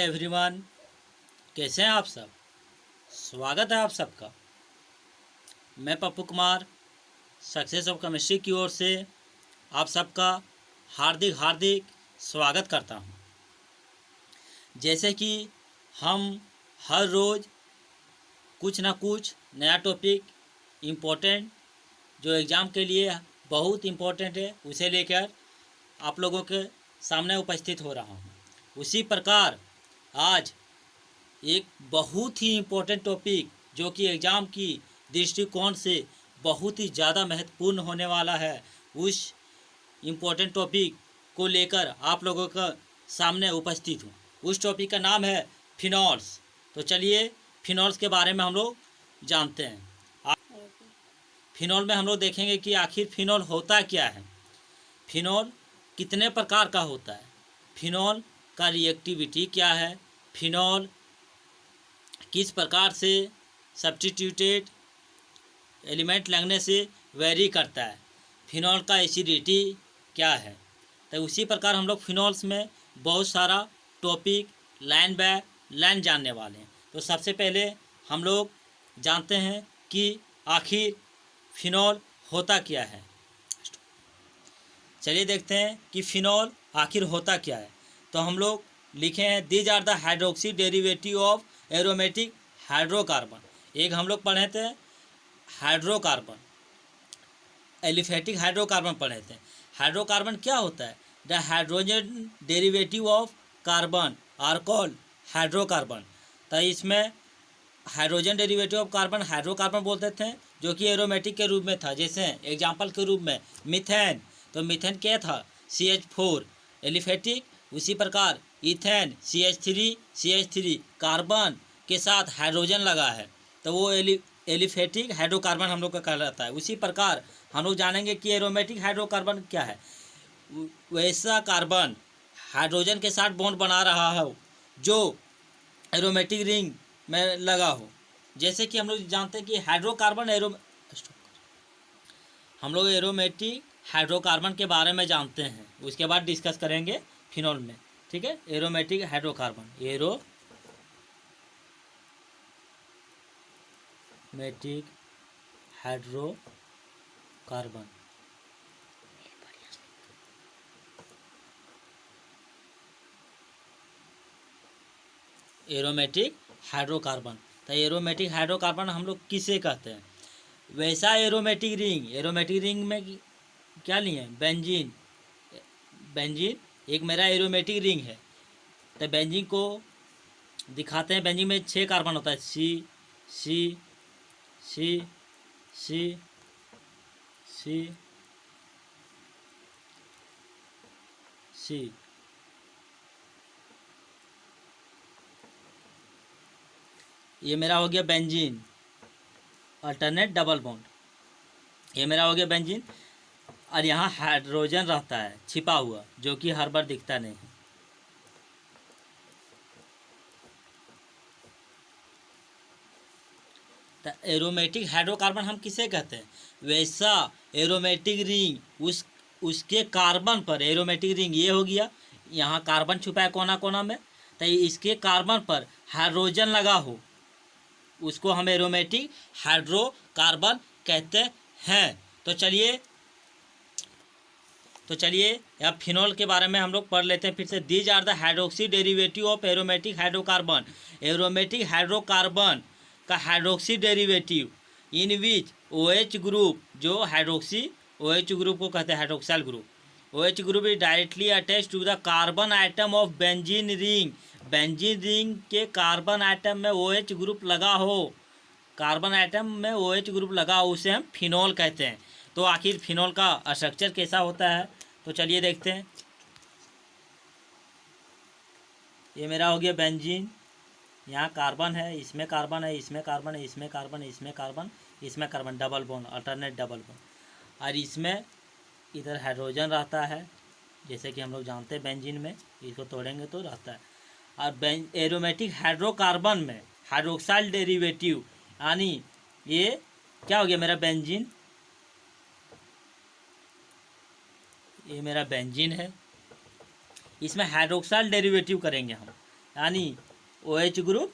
Everyone, कैसे हैं आप सब। स्वागत है आप सबका। मैं Pappu Kumar success of chemistry की ओर से आप सबका हार्दिक हार्दिक स्वागत करता हूं। जैसे कि हम हर रोज़ कुछ ना कुछ नया टॉपिक इम्पोर्टेंट जो एग्ज़ाम के लिए बहुत इम्पोर्टेंट है उसे लेकर आप लोगों के सामने उपस्थित हो रहा हूं। उसी प्रकार आज एक बहुत ही इम्पोर्टेंट टॉपिक जो कि एग्ज़ाम की दृष्टिकोण से बहुत ही ज़्यादा महत्वपूर्ण होने वाला है, उस इम्पोर्टेंट टॉपिक को लेकर आप लोगों का सामने उपस्थित हूँ। उस टॉपिक का नाम है फिनॉल्स। तो चलिए फिनॉल्स के बारे में हम लोग जानते हैं। फिनॉल में हम लोग देखेंगे कि आखिर फिनॉल होता क्या है, फिनॉल कितने प्रकार का होता है, फिनॉल का रिएक्टिविटी क्या है, फिनॉल किस प्रकार से सब्स्टिट्यूटेड एलिमेंट लगने से वेरी करता है, फिनॉल का एसिडिटी क्या है। तो उसी प्रकार हम लोग फिनॉल्स में बहुत सारा टॉपिक लाइन बाय लाइन जानने वाले हैं। तो सबसे पहले हम लोग जानते हैं कि आखिर फिनॉल होता क्या है। चलिए देखते हैं कि फिनॉल आखिर होता क्या है। तो हम लोग लिखे हैं these are the hydroxy derivative of aromatic hydrocarbon. एक हम लोग पढ़े थे हाइड्रोकार्बन, एलिफेटिक हाइड्रोकार्बन पढ़े थे। हाइड्रोकार्बन क्या होता है? The hydrogen derivative of carbon are called hydrocarbon. तो इसमें hydrogen derivative of carbon hydrocarbon बोलते थे, जो कि एरोमेटिक के रूप में था। जैसे एग्जाम्पल के रूप में मीथेन, तो मीथेन क्या था? CH4 aliphatic. उसी प्रकार इथेन CH3 कार्बन के साथ हाइड्रोजन लगा है, तो वो एलिफेटिक हाइड्रोकार्बन हम लोग का कहलाता है। उसी प्रकार हम लोग जानेंगे कि एरोमेटिक हाइड्रोकार्बन क्या है। वैसा कार्बन हाइड्रोजन के साथ बॉन्ड बना रहा हो जो एरोमेटिक रिंग में लगा हो। जैसे कि हम लोग जानते हैं कि हाइड्रोकार्बन हम लोग एरोमेटिक हाइड्रोकार्बन के बारे में जानते हैं, उसके बाद डिस्कस करेंगे फिनॉल में। ठीक है, aromatic hydrocarbon, aromatic hydrocarbon. Aromatic hydrocarbon. तो एरोमेटिक हाइड्रोकार्बन हम लोग किसे कहते हैं? वैसा एरोमेटिक रिंग, एरोमेटिक रिंग में क्या लिए? बेंजीन। बेंजीन एक मेरा एरोमेटिक रिंग है। तो बेंजीन को दिखाते हैं। बेंजीन में 6 कार्बन होता है, सी सी सी सी सी सी। ये मेरा हो गया बेंजीन, अल्टरनेट डबल बॉन्ड। ये मेरा हो गया बेंजीन। और यहाँ हाइड्रोजन रहता है छिपा हुआ, जो कि हर बार दिखता नहीं है। तो एरोमेटिक हाइड्रोकार्बन हम किसे कहते हैं? वैसा एरोमेटिक रिंग उसके कार्बन पर, एरोमेटिक रिंग ये हो गया, यहाँ कार्बन छुपा है कोना कोना में, तो इसके कार्बन पर हाइड्रोजन लगा हो, उसको हम एरोमेटिक हाइड्रोकार्बन कहते हैं। तो चलिए यहाँ फिनॉल के बारे में हम लोग पढ़ लेते हैं फिर से। These are the hydroxy derivative of aromatic hydrocarbon. Aromatic hydrocarbon का hydroxy derivative in which OH group, जो हाइड्रोक्सी OH ग्रुप को कहते हैं hydroxyl group, OH group is directly attach to the carbon atom of benzene ring. Benzene ring के carbon atom में OH group लगा हो, carbon atom में OH group लगा हो, उसे हम फिनॉल कहते हैं। तो आखिर फिनॉल का स्ट्रक्चर कैसा होता है, तो चलिए देखते हैं। ये मेरा हो गया बेंजीन, यहाँ कार्बन है, इसमें कार्बन है, इसमें कार्बन है, इसमें कार्बन है, इसमें कार्बन, इसमें carbon, double bond, alternate double bond. और इसमें इधर हाइड्रोजन रहता है, जैसे कि हम लोग जानते हैं बेंजीन में, इसको तोड़ेंगे तो रहता है। और एरोमेटिक हाइड्रोकार्बन में हाइड्रोक्साइल डेरिवेटिव, यानी ये क्या हो गया मेरा बेंजीन, ये मेरा बेंजीन है, इसमें हाइड्रोक्साइल डेरिवेटिव करेंगे हम। यानी OH ग्रुप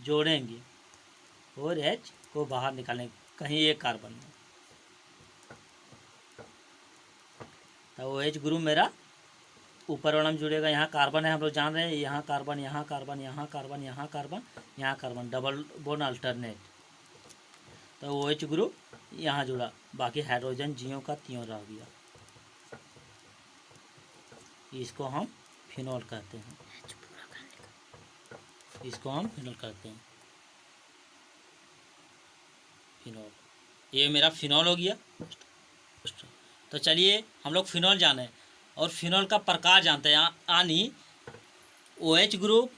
जोड़ेंगे और H को बाहर निकालेंगे कहीं एक कार्बन में। तो OH ग्रुप मेरा ऊपर वाला में जुड़ेगा। यहाँ कार्बन है, हम लोग जान रहे हैं, यहाँ कार्बन, यहाँ कार्बन, यहाँ कार्बन, यहाँ कार्बन, यहाँ कार्बन, डबल बॉन्ड अल्टरनेट। तो OH ग्रुप यहाँ जुड़ा, बाकी हाइड्रोजन जियों का त्यों रह गया। इसको हम फिनोल कहते हैं, इसको हम फिनोल कहते हैं, फिनोल। ये मेरा फिनोल हो गया। तो चलिए हम लोग फिनोल जाने और फिनोल का प्रकार जानते हैं। यानी OH ग्रुप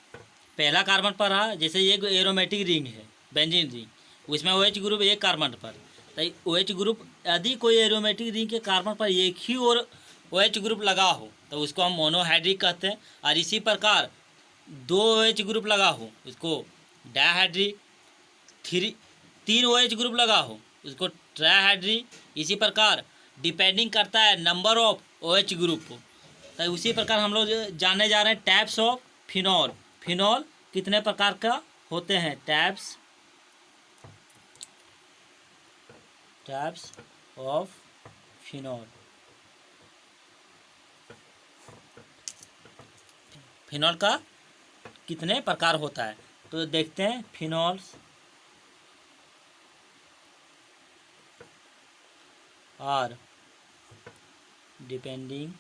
पहला कार्बन पर है, जैसे ये एरोमेटिक रिंग है, बेंजीन रिंग, उसमें OH ग्रुप एक कार्बन पर। तो OH ग्रुप यदि कोई एरोमेटिक रिंग के कार्बन पर एक ही और OH ग्रुप लगा हो तो उसको हम मोनोहाइड्रिक कहते हैं। और इसी प्रकार दो OH ग्रुप लगा हो उसको डायहाइड्रिक, तीन OH ग्रुप लगा हो उसको ट्राइहाइड्रिक। इसी प्रकार डिपेंडिंग करता है नंबर ऑफ OH ग्रुप को। तो उसी प्रकार हम लोग जानने जा रहे हैं टाइप्स ऑफ फिनोल। फिनोल कितने प्रकार का होते हैं? Types of phenol. फिनोल का कितने प्रकार होता है तो देखते हैं। Phenols are depending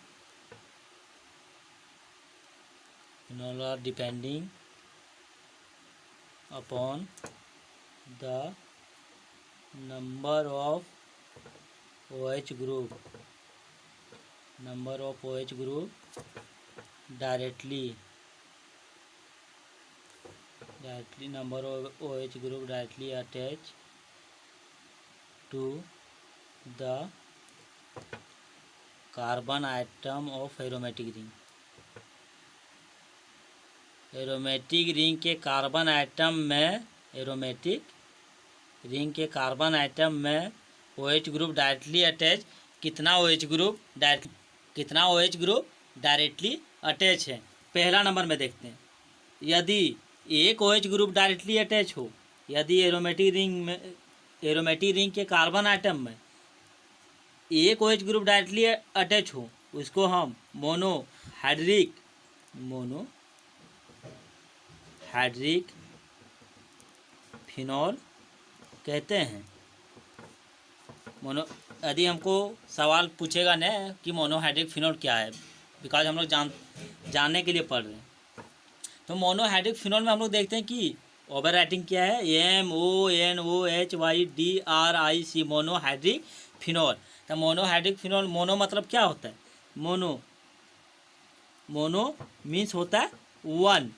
upon the number of OH group, directly number of OH group directly attached to the carbon atom of aromatic ring। Aromatic ring के कार्बन आइटम में, OH ग्रुप डायरेक्टली अटैच, कितना OH group directly attach है। पहला number में देखते हैं, यदि एक OH ग्रुप डायरेक्टली अटैच हो, यदि एरोमेटिक रिंग के कार्बन आइटम में एक OH ग्रुप डायरेक्टली अटैच हो उसको हम मोनोहाइड्रिक फिनोल कहते हैं। यदि हमको सवाल पूछेगा न कि मोनोहाइड्रिक फिनोल क्या है, बिकॉज हम लोग जानने के लिए पढ़ रहे हैं, तो मोनोहाइड्रिक फिनोल में हम लोग देखते हैं कि ओवर राइटिंग क्या है, MONOHYDRIC, मोनोहाइड्रिक फिनोल। तो मोनोहाइड्रिक फिनोल, मोनो मतलब क्या होता है? मोनो मीन्स होता है वन,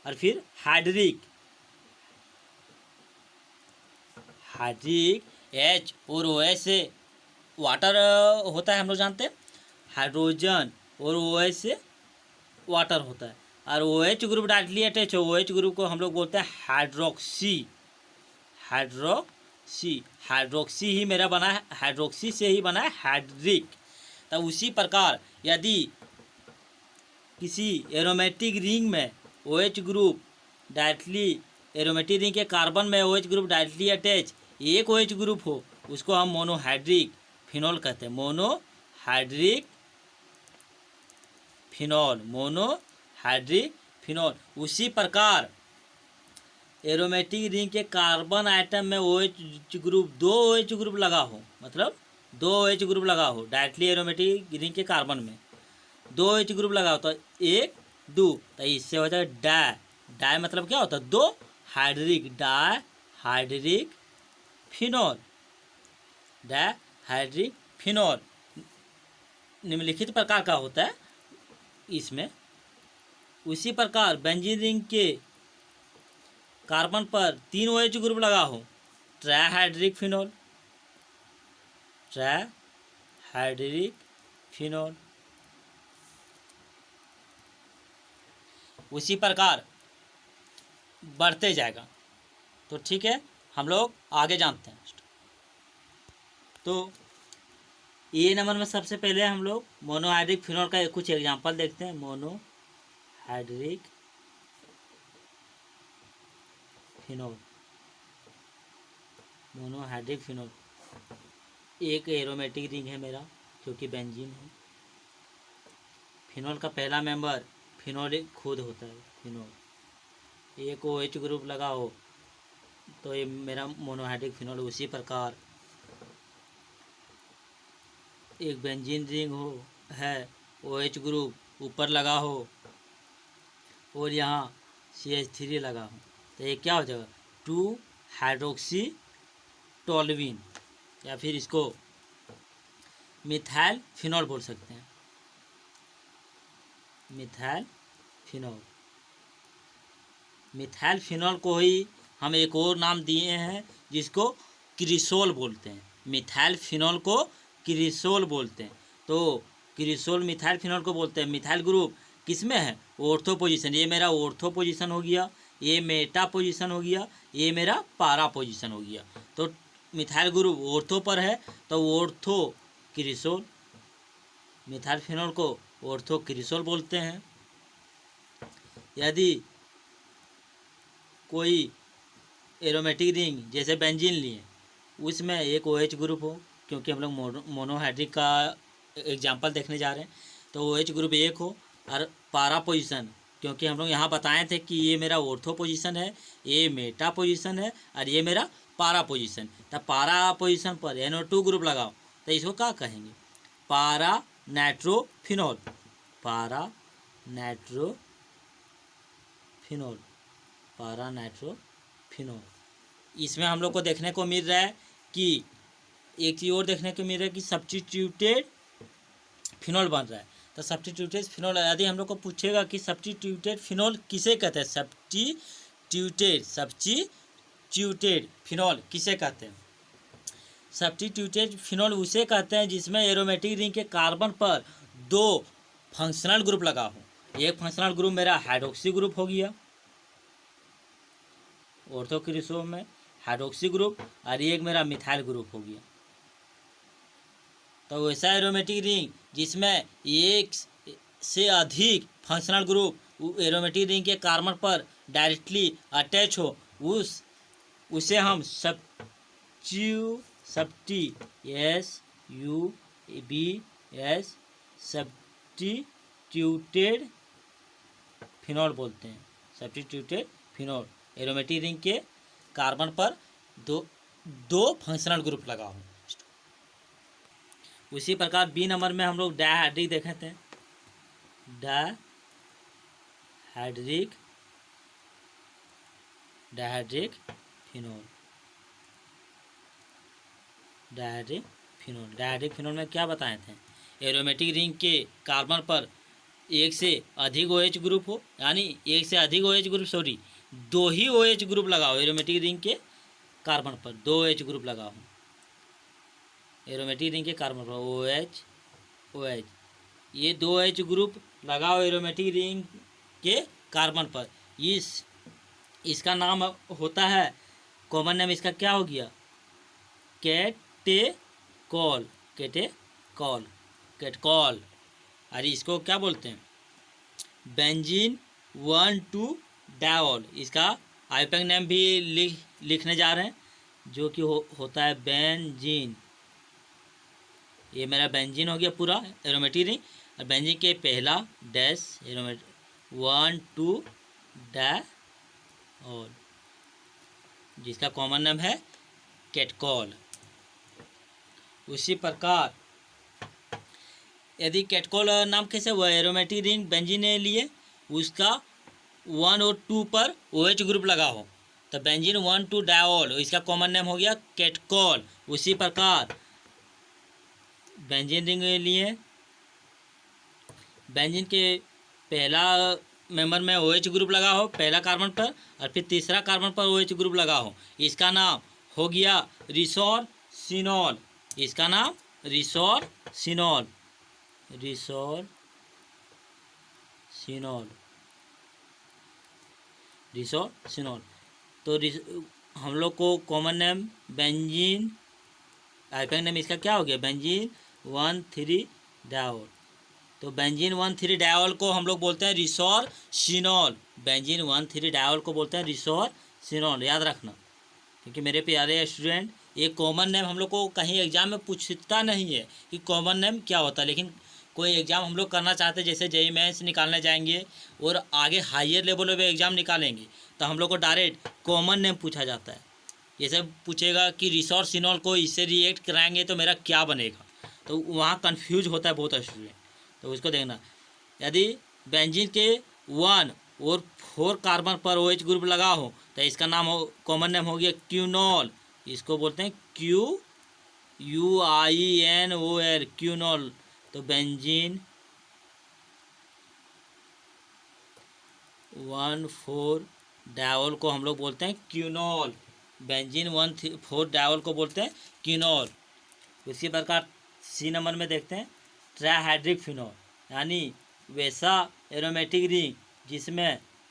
और फिर हाइड्रिक H और OH से वाटर होता है, हम लोग जानते हैं। हाइड्रोजन और OH से वाटर होता है। और OH ग्रुप डायरेक्टली अटैच हो, OH ग्रुप को हम लोग बोलते हैं हाइड्रोक्सी ही मेरा बना है, हाइड्रोक्सी से ही बना है हाइड्रिक। तो उसी प्रकार यदि किसी एरोमेटिक रिंग में OH group directly, aromatic ring के कार्बन में OH ग्रुप डायरेक्टली अटैच एक OH ग्रुप हो उसको हम मोनोहाइड्रिक फिनोल कहते हैं। Monohydric phenol. उसी प्रकार एरोमेटिक रिंग के कार्बन आइटम में OH ग्रुप, दो OH ग्रुप लगा हो, मतलब दो OH ग्रुप लगा हो डायरेक्टली एरोमेटिक रिंग के कार्बन में दो OH ग्रुप लगा हो तो एक दो, तो इससे हो जाएगा डाई मतलब क्या होता है? दो हाइड्रिक, डायहाइड्रिक फिनोल निम्नलिखित प्रकार का होता है इसमें। उसी प्रकार बेंजीन रिंग के कार्बन पर तीन OH ग्रुप लगा हो, ट्राइहाइड्रिक फिनोल। उसी प्रकार बढ़ते जाएगा। तो ठीक है, हम लोग आगे जानते हैं। तो ए नंबर में सबसे पहले हम लोग मोनोहाइड्रिक फिनोल का कुछ एग्जांपल देखते हैं। Monohydric phenol, monohydric phenol. एक एरोमेटिक रिंग है मेरा जो कि बेंजीन है। फिनोल का पहला मेंबर फिनोल एक खुद होता है, फिनोल। एक OH ग्रुप लगा हो तो ये मेरा मोनोहाइड्रिक फिनोल। उसी प्रकार एक बेंजीन रिंग हो है, OH ग्रुप ऊपर लगा हो और यहाँ CH3 लगा हो तो ये क्या हो जाएगा, 2 हाइड्रोक्सी टोल्यूइन, या फिर इसको मिथाइल फिनोल बोल सकते हैं, मिथाइल फिनोल। मिथाइल फिनोल को ही हम एक और नाम दिए हैं जिसको क्रिसोल बोलते हैं। मिथाइल फिनोल को क्रिसोल बोलते हैं। तो क्रिसोल मिथाइल फिनोल को बोलते हैं। मिथाइल ग्रुप किस में है, ऑर्थो पोजीशन। ये मेरा ऑर्थो पोजीशन हो गया, ये मेटा पोजीशन हो गया, ये मेरा पारा पोजीशन हो गया। तो मिथाइल ग्रुप ऑर्थो पर है तो ऑर्थो क्रिसोल। मिथाइल फिनोल को ऑर्थो क्रिसोल बोलते हैं। यदि कोई एरोमेटिक रिंग जैसे बेंजीन लिए, उसमें एक OH ग्रुप हो, क्योंकि हम लोग मोनोहाइड्रिक का एग्जांपल देखने जा रहे हैं, तो OH ग्रुप एक हो। और पारा पोजीशन, क्योंकि हम लोग यहाँ बताए थे कि ये मेरा ऑर्थो पोजीशन है, ये मेटा पोजीशन है और ये मेरा पारा पोजीशन। तो पारा पोजीशन पर NO2 ग्रुप लगाओ तो इसको क्या कहेंगे, पारा नाइट्रोफिनोल, पारा नाइट्रोफिनोल, पारा नाइट्रोफिनोल। इसमें हम लोग को देखने को मिल रहा है कि एक चीज़ और देखने को मिल रहा है कि सब्स्टिट्यूटेड फिनोल बन रहा है। तो सब्स्टिट्यूटेड फिनोल, यदि हम लोग को पूछेगा कि सब्स्टिट्यूटेड फिनोल किसे कहते हैं, सब्स्टिट्यूटेड फिनोल किसे कहते हैं। सब्स्टिट्यूटेड फिनोल उसे कहते हैं जिसमें एरोमेटिक रिंग के कार्बन पर 2 फंक्शनल ग्रुप लगा हो। एक फंक्शनल ग्रुप मेरा हाइड्रोक्सी ग्रुप हो गया, ऑर्थो क्रिसोल में हाइड्रोक्सी ग्रुप, और एक मेरा मिथाइल ग्रुप हो गया। तो वैसा एरोमेटिक रिंग जिसमें एक से अधिक फंक्शनल ग्रुप एरोमेटिक रिंग के कार्बन पर डायरेक्टली अटैच हो, उसे हम सब्स्टिट्यूटेड फिनोल बोलते हैं। सब्स्टिट्यूटेड फिनोल, एरोमेटिक रिंग के कार्बन पर दो फंक्शनल ग्रुप लगा हो। उसी प्रकार B नंबर में हम लोग डायहाइड्रिक देखे थे, डायहाइड्रिक फिनोल। डायहाइड्रिक फिनोल में क्या बताए थे, एरोमेटिक रिंग के कार्बन पर एक से अधिक OH ग्रुप हो, यानी एक से अधिक OH ग्रुप, सॉरी 2 ही OH ग्रुप लगाओ। एरोमेटिक रिंग के कार्बन पर 2 OH ग्रुप लगाओ। एरोमेटिक रिंग के कार्बन पर OH, ये 2 OH ग्रुप लगाओ एरोमेटिक रिंग के कार्बन पर। इसका नाम होता है, कॉमन नेम इसका क्या हो गया, कैटकॉल। और इसको क्या बोलते हैं, बेंजीन 1,2-डायोल। इसका आईपैक नेम भी लिखने जा रहे हैं, जो कि होता है बेंजीन। ये मेरा बेंजीन हो गया पूरा एरोमेटिक रिंग, और बेंजीन के पहला डैश एरोमेटिक 1,2-डायोल, जिसका कॉमन नेम है कैटकॉल। उसी प्रकार यदि कैटकॉल नाम कैसे हुआ, एरोमेटिक रिंग बेंजीन ने लिए, उसका 1 और 2 पर OH ग्रुप लगा हो तो बेंजीन 1,2-डायोल, इसका कॉमन नेम हो गया कैटकॉल। उसी प्रकार बेंजीन रिंग लिए, बेंजीन के पहला मेंबर में OH ग्रुप लगा हो पहला कार्बन पर, और फिर तीसरा कार्बन पर OH ग्रुप लगा हो, इसका नाम हो गया रिसोरसिनॉल। इसका नाम रिसोरसिनॉल। तो हम लोग को common name benzene, IUPAC name इसका क्या हो गया, बेंजीन 1,3-डायोल। तो बेंजीन 1,3-डायोल को हम लोग बोलते हैं रिसोरसिनॉल। बेंजीन 1,3-डायोल को बोलते हैं रिसोरसिनॉल। सिनोल, याद रखना, क्योंकि मेरे प्यारे स्टूडेंट ये कॉमन नेम हम लोग को कहीं एग्जाम में पूछता नहीं है कि कॉमन नेम क्या होता है, लेकिन कोई एग्ज़ाम हम लोग करना चाहते हैं, जैसे जेईई मेंस निकालने जाएंगे और आगे हायर लेवल पे एग्ज़ाम निकालेंगे, तो हम लोग को डायरेक्ट कॉमन नेम पूछा जाता है। जैसे पूछेगा कि रिसोर्स सिनोल को इससे रिएक्ट कराएंगे तो मेरा क्या बनेगा, तो वहाँ कन्फ्यूज होता है बहुत स्टूडेंट, तो उसको देखना। यदि बेंजीन के 1 और 4 कार्बन पर OH ग्रुप लगा हो तो इसका नाम हो, कॉमन नेम हो गया क्यूनॉल। इसको बोलते हैं QUINOL, क्यूनॉल। तो बेंजीन 1,4 डायोल को हम लोग बोलते हैं क्यूनॉल। बेंजीन 1,4 डायोल को बोलते हैं क्यूनॉल। उसी प्रकार सी नंबर में देखते हैं ट्राइहाइड्रिक फिनॉल, यानी वैसा एरोमेटिक रिंग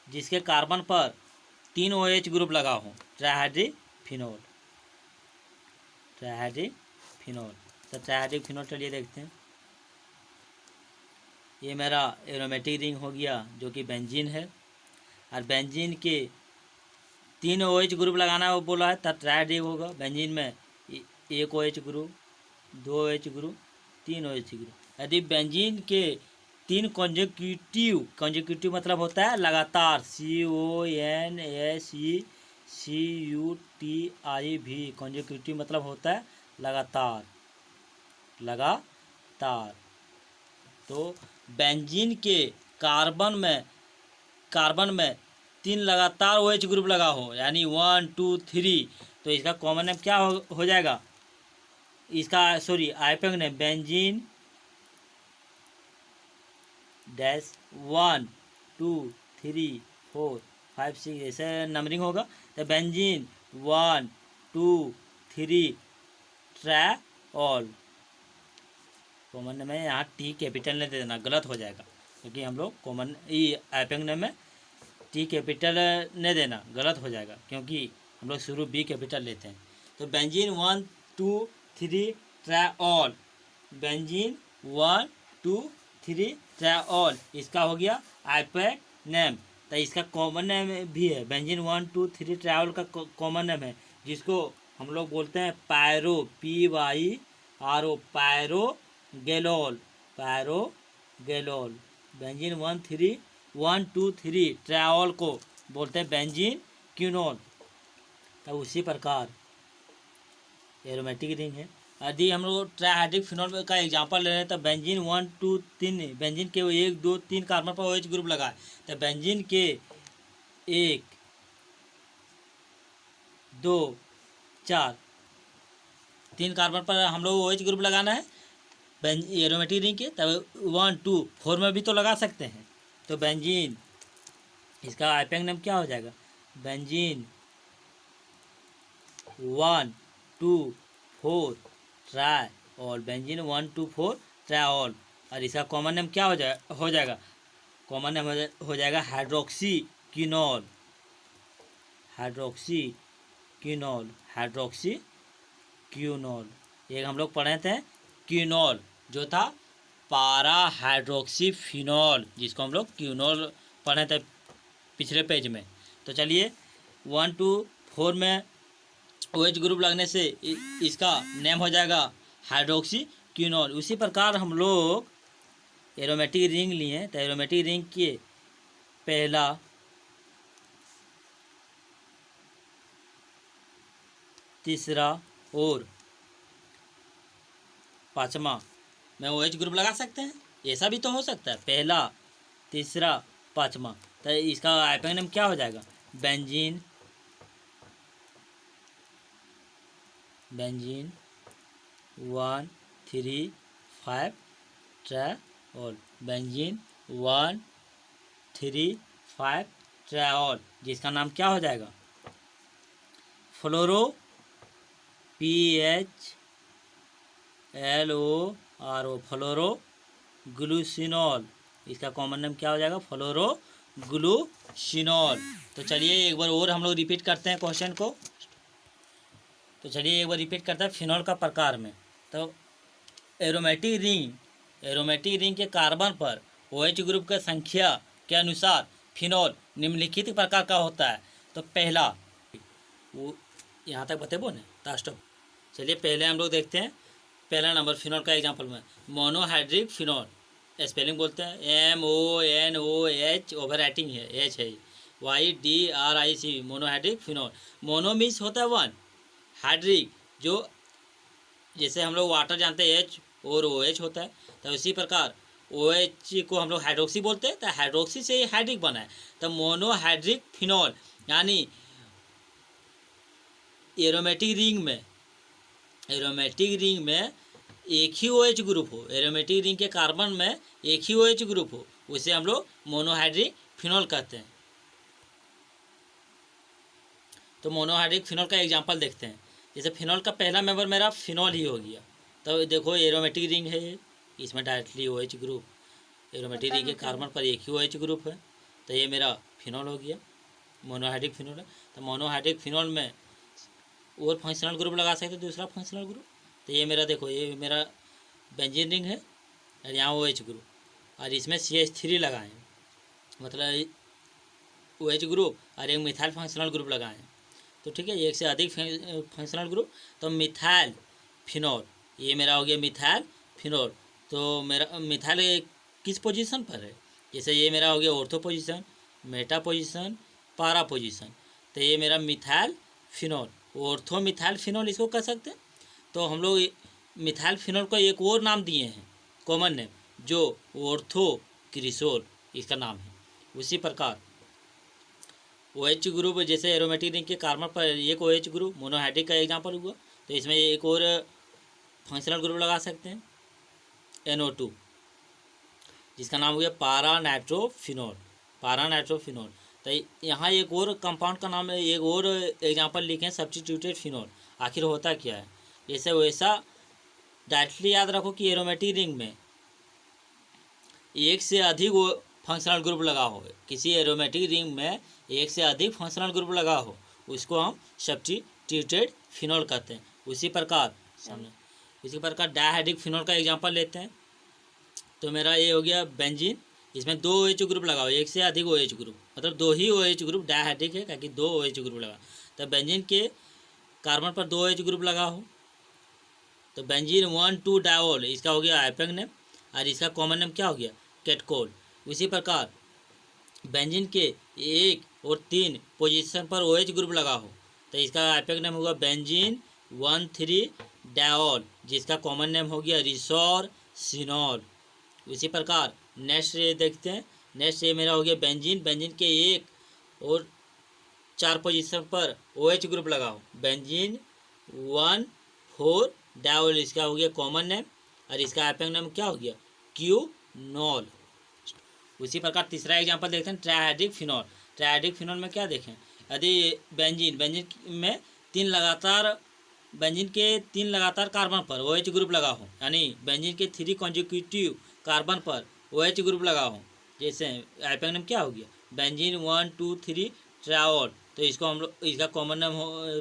जिसके कार्बन पर 3 OH ग्रुप लगा हो, ट्राइहाइड्रिक फिनॉल। ट्राइहाइड्रिक फिनॉल, तो ट्राइहाइड्रिक फिनॉल चलिए देखते हैं। ये मेरा एरोमेटिक रिंग हो गया जो कि बेंजीन है, और बेंजीन के 3 OH ग्रुप लगाना वो बोला है, तब ट्राइहाइड्रिक होगा। बेंजीन में 1 OH group, 2 OH group, 3 OH group. यदि बेंजीन के 3 कॉन्जिक्यूटिव मतलब होता है लगातार, CONSECUTIV, कॉन्जिक्यूटिव मतलब होता है लगातार। तो बेंजीन के कार्बन में 3 लगातार OH ग्रुप लगा हो, यानी 1 2 3, तो इसका कॉमन नेम क्या हो जाएगा, इसका आइपेक नेम बेंजीन डैश 1 2 3 4 5 6 ऐसे नंबरिंग होगा। तो बेंजीन 1 2 3 ट्राइऑल, कॉमन नेम में यहाँ टी कैपिटल नहीं दे देना, गलत हो जाएगा, क्योंकि हम लोग कॉमन आइपेक नेम में टी कैपिटल नहीं देना, गलत हो जाएगा, क्योंकि हम लोग शुरू बी कैपिटल लेते हैं। तो बेंजीन 1 2 3 ट्राइऑल, बेंजीन 1 2 3 ट्राइऑल, इसका हो गया आइपेक नेम। तो इसका कॉमन नेम भी है, बेंजीन 1 2 3 ट्राइऑल का कॉमन नेम है, जिसको हम लोग बोलते हैं पायरो, PYRO, पायरोगेलोल। बेंजीन 1 2 3 ट्राइऑल को बोलते हैं बेंजीन क्यूनॉल। तो उसी प्रकार एरोमेटिक रिंग है। यदि हम लोग ट्राइहाइड्रिक फिनॉल का एग्जांपल ले रहे हैं, तो बेंजीन 1 2 3, बेंजीन के 1 2 3 कार्बन पर OH ग्रुप लगा है, तो बेंजीन के 1 2 4 3 कार्बन पर हम लोग OH ग्रुप लगाना है एरोमेटिक रिंग के, तब 1 2 4 में भी तो लगा सकते हैं। तो बेंजीन, इसका आइपेक नेम क्या हो जाएगा, बेंजीन 1 2 4 ट्राइऑल, बेंजीन 1 2 4 ट्राइऑल। और इसका कॉमन नेम क्या हो जाएगा, कॉमन नेम हो जाएगा हाइड्रोक्सी क्यूनॉल। एक हम लोग पढ़े थे क्यूनॉल, जो था पारा हाइड्रोक्सी फिनॉल, जिसको हम लोग क्यूनॉल पढ़े थे पिछले पेज में। तो चलिए 1 2 4 में OH ग्रुप लगने से इसका नेम हो जाएगा हाइड्रोक्सी क्यूनॉल। उसी प्रकार हम लोग एरोमेटिक रिंग लिए, तो एरोमेटिक रिंग के पहला, तीसरा और 5वां में OH ग्रुप लगा सकते हैं। ऐसा भी तो हो सकता है, पहला तीसरा 5वां, तो इसका आइपेक नेम क्या हो जाएगा, बेंजीन 1 3 5 ट्राइऑल, बेंजीन 1 3 5 ट्राइऑल, जिसका नाम क्या हो जाएगा, फ्लोरो PHLORO, फ्लोरो ग्लूसिनॉल। इसका कॉमन नेम क्या हो जाएगा, फ्लोरो ग्लूसिनॉल। तो चलिए एक बार और हम लोग रिपीट करते हैं क्वेश्चन को। तो चलिए एक बार रिपीट करते हैं फिनॉल का प्रकार में। तो एरोमेटिक रिंग के कार्बन पर OH ग्रुप की संख्या के अनुसार फिनॉल निम्नलिखित प्रकार का होता है। तो पहला वो यहाँ तक बतेबो ने तो स्टॉप। चलिए पहले हम लोग देखते हैं पहला नंबर फिनॉल का एग्जांपल में, मोनोहाइड्रिक फिनॉल। स्पेलिंग बोलते हैं MONOH, ओवर राइटिंग है, एच है, YDRIC, monohydric phenol. Mono means होता है वन, हाइड्रिक जो जैसे हम लोग वाटर जानते हैं H और OH होता है, तो इसी प्रकार OH को हम लोग हाइड्रोक्सी बोलते हैं, तो हाइड्रोक्सी से ही हाइड्रिक बना है। तो मोनोहाइड्रिक फिनॉल यानी एरोमेटिक रिंग में एक ही OH ग्रुप हो, एरोमेटिक रिंग के कार्बन में एक ही OH ग्रुप हो, उसे हम लोग मोनोहाइड्रिक फिनॉल कहते हैं। तो मोनोहाइड्रिक फिनॉल का एग्जांपल देखते हैं। जैसे फिनॉल का पहला मेंबर मेरा फिनॉल ही हो गया, तो देखो एरोमेटिक रिंग है, इसमें directly OH group, aromatic ring के कार्बन पर एक ही OH ग्रुप है, तो ये मेरा फिनॉल हो गया, मोनोहाइड्रिक फिनॉल है। तो मोनोहाइड्रिक फिनॉल में और फंक्शनल ग्रुप लगा सकते हैं, दूसरा फंक्शनल ग्रुप। तो ये मेरा देखो, ये मेरा बेंजीन रिंग है और यहाँ OH ग्रुप, और इसमें CH3 लगाएं, मतलब OH ग्रुप और एक मिथाइल फंक्शनल ग्रुप लगाएं, तो ठीक है, एक से अधिक फंक्शनल ग्रुप, तो मिथाइल फिनॉल, ये मेरा हो गया मिथाइल फिनॉल। तो मेरा मिथाइल किस पोजीशन पर है, जैसे ये मेरा हो गया ऑर्थो पोजीशन, मेटा पोजीशन, पारा पोजीशन, तो ये मेरा methyl phenol, ortho methyl phenol इसको कह सकते हैं। तो हम लोग मिथाइल फिनॉल को एक और नाम दिए हैं, कॉमन नेम, जो ऑर्थो क्रिसोल इसका नाम है। उसी प्रकार OH ग्रुप, जैसे एरोमेटिक रिंग के कार्बन पर एक OH ग्रुप मोनोहाइड्रिक का एग्जांपल हुआ, तो इसमें एक और फंक्शनल ग्रुप लगा सकते हैं NO2, जिसका नाम हो गया पारा नाइट्रोफिनॉल। तो यहाँ एक और कंपाउंड का नाम है, एक और एग्जांपल लिखें सब्स्टिट्यूटेड फिनॉल। आखिर होता क्या है, जैसे वैसा डायरेक्टली याद रखो कि एरोमेटिक रिंग में एक से अधिक फंक्शनल ग्रुप लगा हो, किसी एरोमेटिक रिंग में एक से अधिक फंक्शनल ग्रुप लगा हो, उसको हम सब्स्टिट्यूटेड फिनॉल कहते हैं। उसी प्रकार डायहाइड्रिक फिनॉल का एग्जांपल लेते हैं। तो मेरा ये हो गया बेंजीन, इसमें 2 OH ग्रुप लगा हो, एक से अधिक OH ग्रुप, मतलब 2 ही OH ग्रुप, डायहाइड्रिक है क्योंकि 2 OH ग्रुप लगा। तो बेंजीन के कार्बन पर 2 OH ग्रुप लगा हो, तो बेंजीन 1,2 डायोल, इसका हो गया आइपेक नेम, और इसका कॉमन नेम क्या हो गया, केटकोल। उसी प्रकार बेंजीन के 1 और 3 पोजीशन पर OH ग्रुप लगा हो, तो इसका आइपेक नेम होगा बेंजीन 1,3 डायोल, जिसका कॉमन नेम हो गया रिसोर्सिनॉल। उसी प्रकार नेक्स्ट देखते हैं, नेक्स्ट ये मेरा हो गया बेंजीन के 1 और 4 पोजीशन पर OH ग्रुप लगा हो, बेंजीन 1,4 डायोल, इसका हो गया कॉमन नेम, और इसका आइपेक नेम क्या हो गया, क्यूनॉल। उसी प्रकार तीसरा एग्जांपल देखते हैं ट्राइहाइड्रिक फिनॉल। ट्राइहाइड्रिक फिनॉल में क्या देखें, यदि बेंजीन में बेंजीन के 3 लगातार कार्बन पर OH ग्रुप लगा हो, यानी बेंजीन के 3 कॉन्जिक्यूटिव कार्बन पर OH ग्रुप लगा हो, जैसे आइपेक नेम क्या हो गया, बेंजीन 1,2,3 ट्रायोल, तो इसको हम लोग इसका कॉमन नेम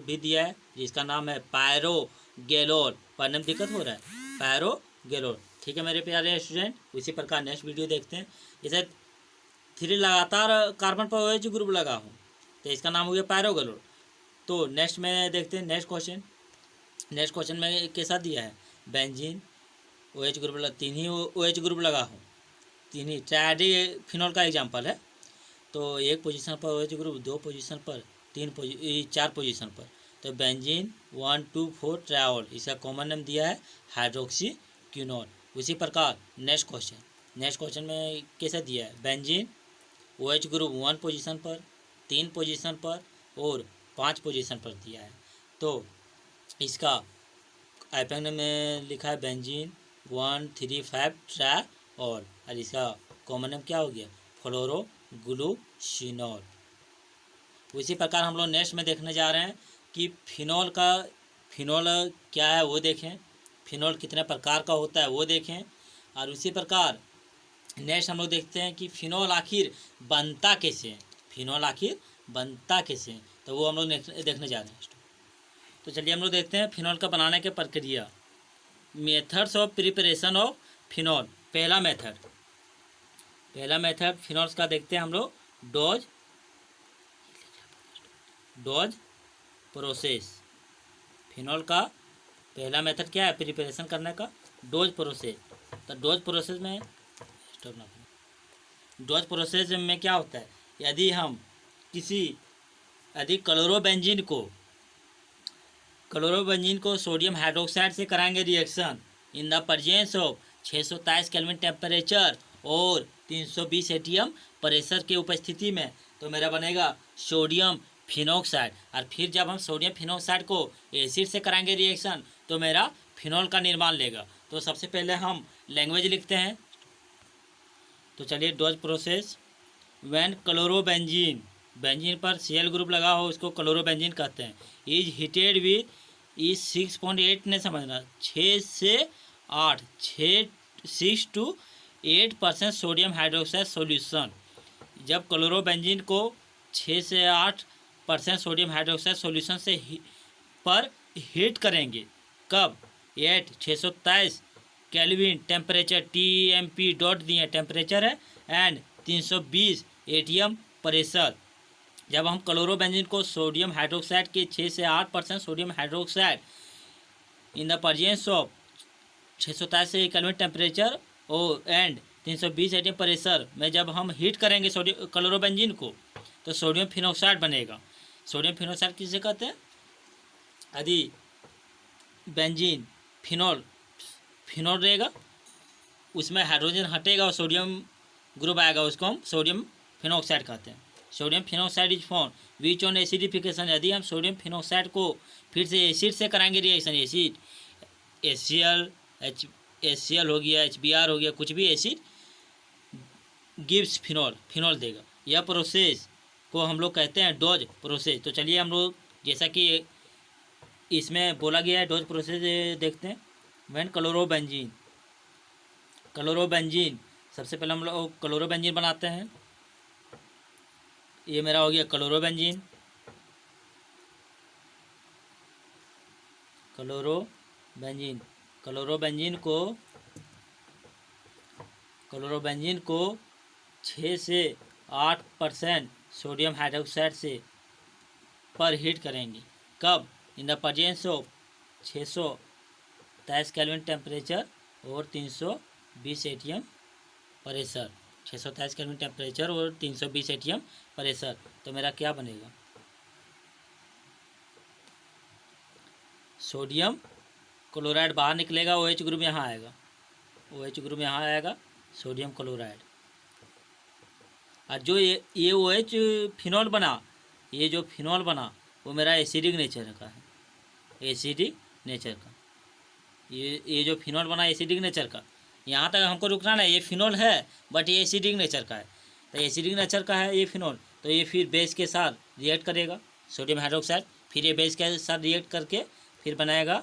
भी दिया है, जिसका नाम है पायरोगेलोल। पढ़ने में दिक्कत हो रहा है, पायरोगेलोल, ठीक है मेरे प्यारे स्टूडेंट। उसी प्रकार नेक्स्ट वीडियो देखते हैं। जैसे 3 लगातार कार्बन पर OH ग्रुप लगा हो, तो इसका नाम हो गया पायरोगेलोल। तो नेक्स्ट में देखते हैं नेक्स्ट क्वेश्चन में कैसा दिया है, बेंजीन OH ग्रुप 3 ही OH ग्रुप लगा हो, 3 ही, ट्राइहाइड्रिक फिनॉल का एग्जांपल है। तो 1 पोजीशन पर OH ग्रुप, 2 पोजीशन पर, 4 पोजीशन पर, तो बेंजीन 1,2,4 ट्रायोल, इसका कॉमन नेम दिया है हाइड्रोक्सी क्यूनॉल। उसी प्रकार नेक्स्ट क्वेश्चन में कैसे दिया है, बेंजीन OH ग्रुप 1 पोजीशन पर, 3 पोजीशन पर और 5 पोजीशन पर दिया है। तो इसका आइपेक नेम में लिखा है बेंजीन 1,3,5 ट्रायोल, और इसका कॉमन नेम क्या हो गया, फ्लोरोग्लूसिनॉल। उसी प्रकार हम लोग नेक्स्ट में देखने जा रहे हैं कि फिनॉल क्या है वो देखें, फिनॉल कितने प्रकार का होता है वो देखें, और उसी प्रकार नेक्स्ट हम लोग देखते हैं कि फिनॉल आखिर बनता कैसे है, तो वो हम लोग देखने जा रहे हैं। तो चलिए हम लोग देखते हैं फिनॉल का बनाने की प्रक्रिया, methods of preparation of phenol. पहला मेथड फिनॉल्स का देखते हैं हम लोग, डोज प्रोसेस। फिनॉल का पहला मेथड क्या है प्रिपरेशन करने का, डोज प्रोसेस। तो डोज प्रोसेस में डोज प्रोसेस में क्या होता है, यदि हम यदि क्लोरोबेंजीन को सोडियम हाइड्रोक्साइड से कराएंगे reaction in the presence of 623 kelvin temperature और 320 एटीएम प्रेशर के उपस्थिति में, तो मेरा बनेगा सोडियम फिनॉक्साइड। और फिर जब हम सोडियम फिनॉक्साइड को एसिड से कराएंगे रिएक्शन तो मेरा फिनॉल का निर्माण लेगा। तो सबसे पहले हम लैंग्वेज लिखते हैं। तो चलिए dose process. When chlorobenzene, benzene पर Cl ग्रुप लगा हो उसको क्लोरोबेंजीन कहते हैं, इज हीटेड विथ इज 6.8 ने समझना 6 to 8% सोडियम हाइड्रोक्साइड सॉल्यूशन। जब क्लोरोबेंजीन को 6 से 8% सोडियम हाइड्रोक्साइड सॉल्यूशन से पर हीट करेंगे, कब, at 623 kelvin temperature, TMP dot दिए टेम्परेचर है, एंड 320 एटीएम प्रेशर। जब हम क्लोरोबेंजीन को सोडियम हाइड्रोक्साइड के 6 से 8% sodium hydroxide in the presence of 623 kelvin temperature और एंड 320 एटीएम प्रेशर में जब हम हीट करेंगे सोडियम क्लोरोबेंजीन को, तो सोडियम फिनॉक्साइड बनेगा। सोडियम फिनॉक्साइड किसे कहते हैं, यदि बेंजीन फिनॉल रहेगा उसमें हाइड्रोजन हटेगा और सोडियम ग्रुप आएगा, उसको हम सोडियम फिनॉक्साइड कहते हैं। Sodium phenoxide is form which on acidification, यदि हम सोडियम फिनॉक्साइड को फिर से एसिड से कराएंगे रिएक्शन, एसिड HCl हो गया, HBr हो गया, कुछ भी एसिड गिव्स फिनॉल देगा। यह प्रोसेस को हम लोग कहते हैं डोज प्रोसेस। तो चलिए हम लोग जैसा कि इसमें बोला गया है डोज प्रोसेस देखते हैं। व्हेन क्लोरोबेंजीन सबसे पहले हम लोग क्लोरोबेंजीन बनाते हैं। ये मेरा हो गया क्लोरोबेंजीन को 6 से 8% सोडियम हाइड्रोक्साइड से पर हीट करेंगे, कब, in the presence of 623 kelvin temperature और 320 एटीएम प्रेशर। 623 केल्विन टेम्परेचर और 320 एटीएम प्रेशर। तो मेरा क्या बनेगा, सोडियम क्लोराइड बाहर निकलेगा, OH ग्रुप यहाँ आएगा, सोडियम क्लोराइड। और जो ये OH फिनॉल बना, ये जो फिनॉल बना वो मेरा एसिडिक नेचर का है, ये जो फिनॉल बना एसिडिक नेचर का। यहाँ तक हमको रुकना नहीं, ये फिनॉल है बट ये एसिडिक नेचर का है। तो एसिडिक नेचर का है ये फिनॉल, तो ये फिर बेस के साथ रिएक्ट करेगा सोडियम हाइड्रोक्साइड, फिर ये बेस के साथ रिएक्ट करके फिर बनाएगा